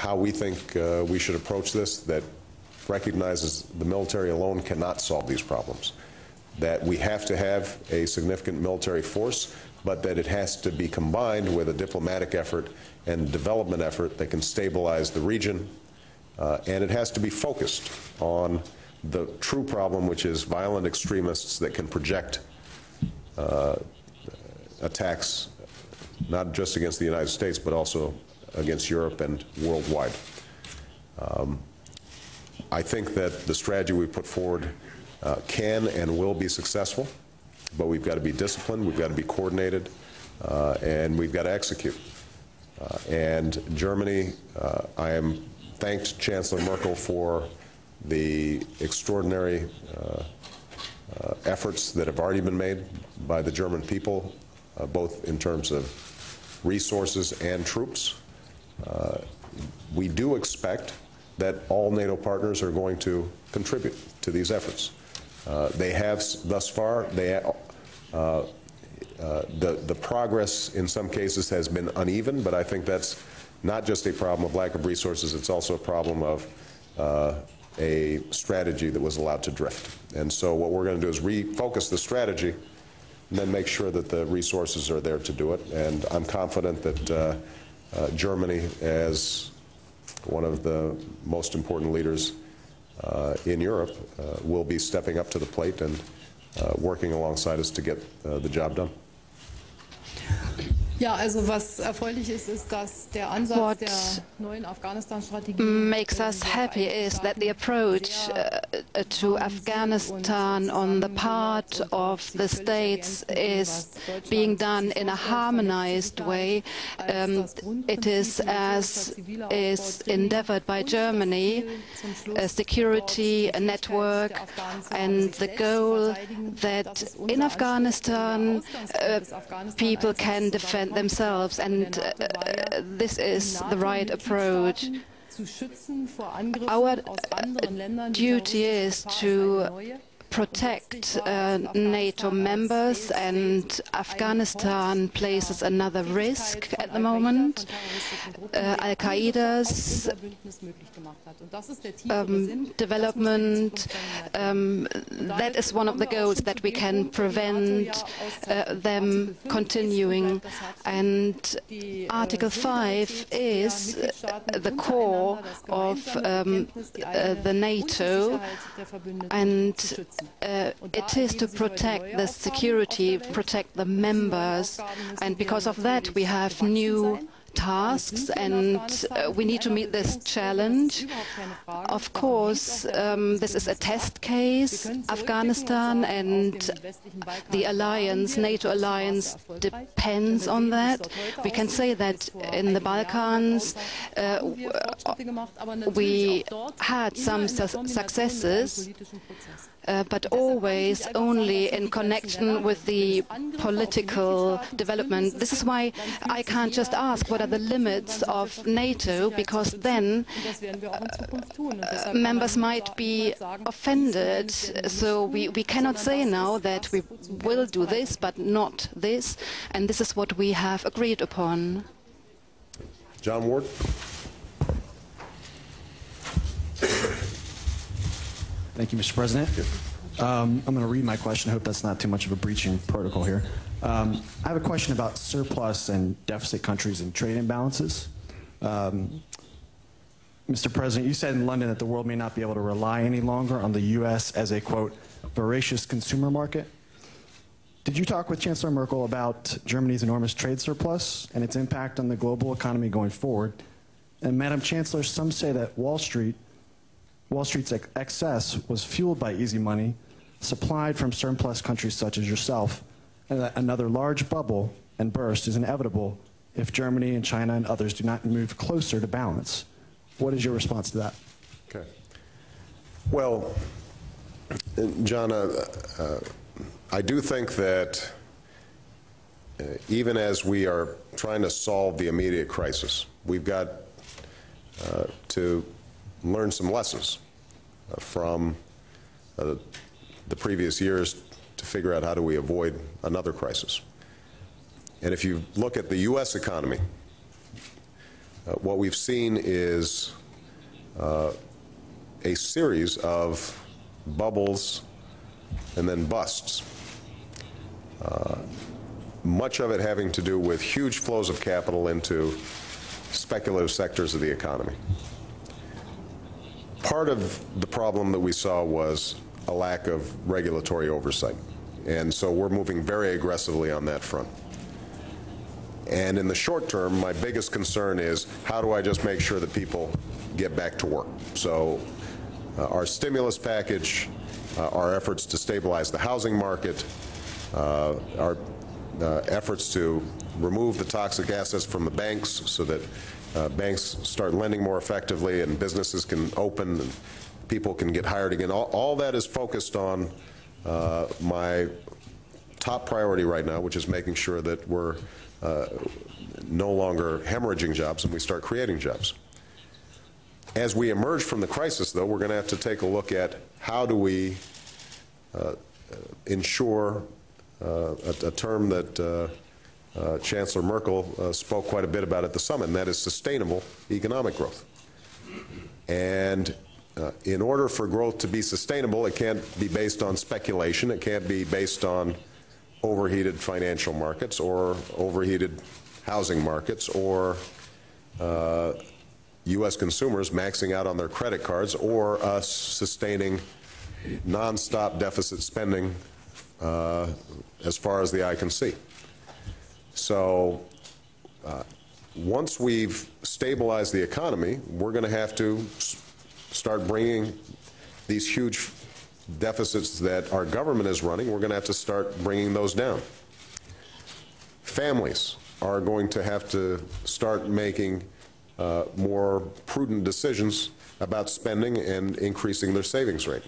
how we think we should approach this, that recognizes the military alone cannot solve these problems, that we have to have a significant military force, but that it has to be combined with a diplomatic effort and development effort that can stabilize the region, and it has to be focused on the true problem, which is violent extremists that can project attacks not just against the United States, but also against Europe and worldwide. I think that the strategy we put forward can and will be successful, but we've got to be disciplined, we've got to be coordinated, and we've got to execute. And Germany, I am thanked Chancellor Merkel for the extraordinary efforts that have already been made by the German people, both in terms of resources and troops. We do expect that all NATO partners are going to contribute to these efforts. They have thus far. The progress in some cases has been uneven, but I think that's not just a problem of lack of resources, it's also a problem of a strategy that was allowed to drift. And so what we're going to do is refocus the strategy and then make sure that the resources are there to do it. And I'm confident that Germany, as one of the most important leaders in Europe, will be stepping up to the plate and working alongside us to get the job done. Ja, also was erfreulich ist, ist, dass der Ansatz der neuen Afghanistan-Strategie makes us happy is that the approach to Afghanistan on the part of the states is being done in a harmonized way. It is as is endeavored by Germany, a security a network, and the goal that in Afghanistan people can defend themselves, and this is the right approach. Our duty is to protect NATO members, and Afghanistan places another risk at the moment. Al-Qaeda's development, that is one of the goals, that we can prevent them continuing. And Article 5 is the core of the NATO, and it is to protect the security, protect the members, and because of that we have new tasks, and we need to meet this challenge. Of course, this is a test case, Afghanistan, and the alliance, NATO alliance, depends on that. We can say that in the Balkans we had some successes, but always only in connection with the political development. This is why I can't just ask what are the limits of NATO, because then members might be offended. So we cannot say now that we will do this but not this, and this is what we have agreed upon. John Ward. Thank you, Mr. President. I'm going to read my question. I hope that's not too much of a breaching protocol here. I have a question about surplus and deficit countries and trade imbalances. Mr. President, you said in London that the world may not be able to rely any longer on the U.S. as a, quote, voracious consumer market. Did you talk with Chancellor Merkel about Germany's enormous trade surplus and its impact on the global economy going forward? And Madam Chancellor, some say that Wall Street's excess was fueled by easy money supplied from surplus countries such as yourself, and that another large bubble and burst is inevitable if Germany and China and others do not move closer to balance. What is your response to that? Okay. Well, John, I do think that even as we are trying to solve the immediate crisis, we've got to learn some lessons from the previous years to figure out how do we avoid another crisis. And if you look at the U.S. economy, what we've seen is a series of bubbles and then busts. Much of it having to do with huge flows of capital into speculative sectors of the economy. Part of the problem that we saw was a lack of regulatory oversight, and so we're moving very aggressively on that front. And in the short term, my biggest concern is how do I just make sure that people get back to work? So our stimulus package, our efforts to stabilize the housing market, our efforts to remove the toxic assets from the banks so that banks start lending more effectively and businesses can open and people can get hired again. All that is focused on my top priority right now, which is making sure that we're no longer hemorrhaging jobs and we start creating jobs. As we emerge from the crisis, though, we're going to have to take a look at how do we ensure a term that Chancellor Merkel spoke quite a bit about at the summit, and that is sustainable economic growth. And in order for growth to be sustainable, it can't be based on speculation. It can't be based on overheated financial markets or overheated housing markets or U.S. consumers maxing out on their credit cards or us sustaining nonstop deficit spending as far as the eye can see. So once we've stabilized the economy, we're going to have to start bringing these huge deficits that our government is running, we're going to have to start bringing those down. Families are going to have to start making more prudent decisions about spending and increasing their savings rate.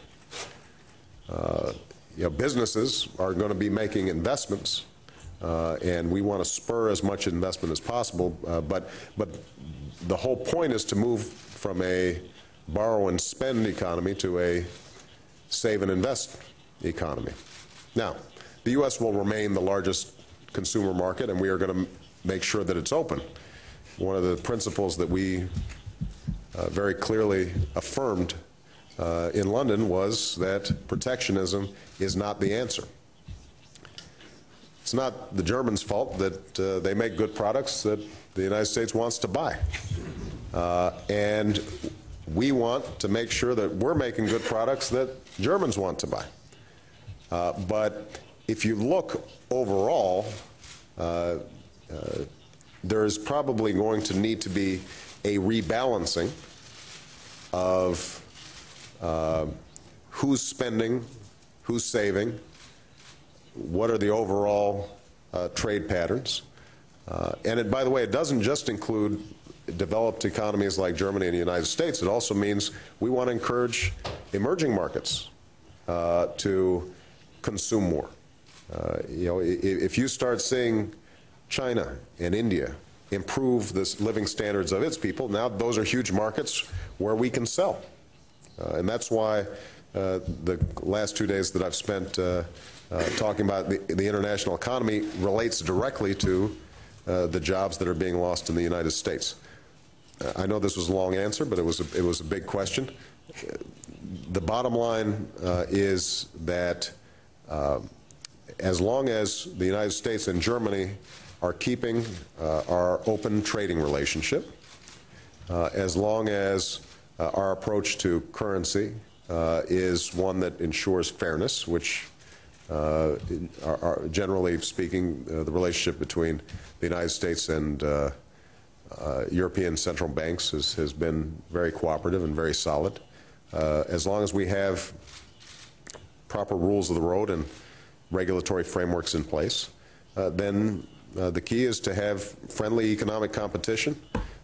Businesses are going to be making investments, and we want to spur as much investment as possible. But the whole point is to move from a borrow and spend economy to a save and invest economy. Now, the U.S. will remain the largest consumer market, and we are going to make sure that it's open. One of the principles that we very clearly affirmed in London was that protectionism is not the answer. It's not the Germans' fault that they make good products that the United States wants to buy. And we want to make sure that we're making good products that Germans want to buy. But if you look overall, there is probably going to need to be a rebalancing of who's spending, who's saving, what are the overall trade patterns. And by the way, it doesn't just include developed economies like Germany and the United States. It also means we want to encourage emerging markets to consume more. If you start seeing China and India improve the living standards of its people, now those are huge markets where we can sell. And that's why the last 2 days that I've spent talking about the international economy relates directly to the jobs that are being lost in the United States. I know this was a long answer, but it was a big question. The bottom line is that as long as the United States and Germany are keeping our open trading relationship, as long as our approach to currency is one that ensures fairness, which generally speaking, the relationship between the United States and European central banks has been very cooperative and very solid. As long as we have proper rules of the road and regulatory frameworks in place, then the key is to have friendly economic competition,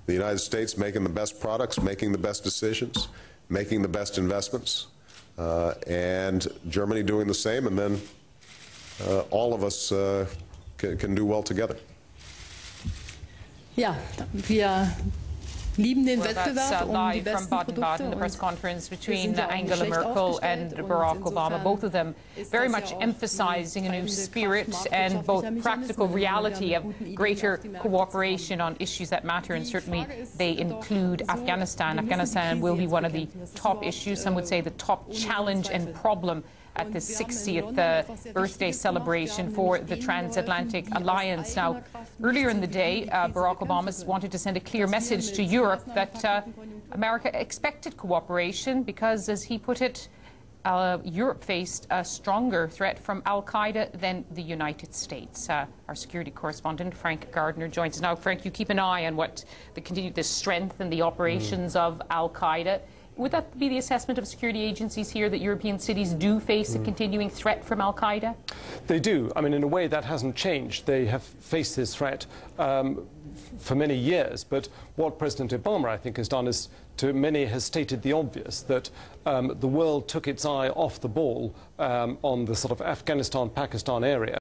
the United States making the best products, making the best decisions, making the best investments, and Germany doing the same, and then all of us can do well together. Ja, wir lieben den Well, Wettbewerb that's um die live from besten Baden-Baden, the Produkte press und conference wir between sind ja auch nicht Angela schlecht Merkel and aufgestellt Barack und Obama, insofern both of them ist very das ja much auch die emphasizing a new treibende spirit Kraft and both marktwirtschaftlicher practical Mechanismen, reality of um guten Ideen greater auf die Märkte cooperation zu kommen. on issues that matter, and Die certainly Frage ist they doch include so, Afghanistan. wir müssen die Afghanistan Krise will be jetzt one of the bekämpfen. Das ist top überhaupt issues, some would say the top ohne challenge and Zweifel. problem at the Und wir haben in 60th London etwas sehr birthday Wichtiges gemacht. Wir celebration haben for nämlich the denen transatlantic geholfen, die aus alliance. Now, eigener Kraft nicht earlier in so the wie day, die Krise Barack bekämpfen Obama können. wanted to send a clear Dass wir message to mit Europe that Maßnahmenpaketen Konjunktur America expected cooperation because, as he put it, Europe faced a stronger threat from al-Qaeda than the United States. Our security correspondent, Frank Gardner, joins us now. Frank, you keep an eye on what the strength and the operations of al-Qaeda. Would that be the assessment of security agencies here, that European cities do face a continuing threat from al-Qaeda? They do. I mean, in a way, that hasn't changed. They have faced this threat for many years. But what President Obama, I think, has done is, to many, has stated the obvious, that the world took its eye off the ball on the sort of Afghanistan-Pakistan area.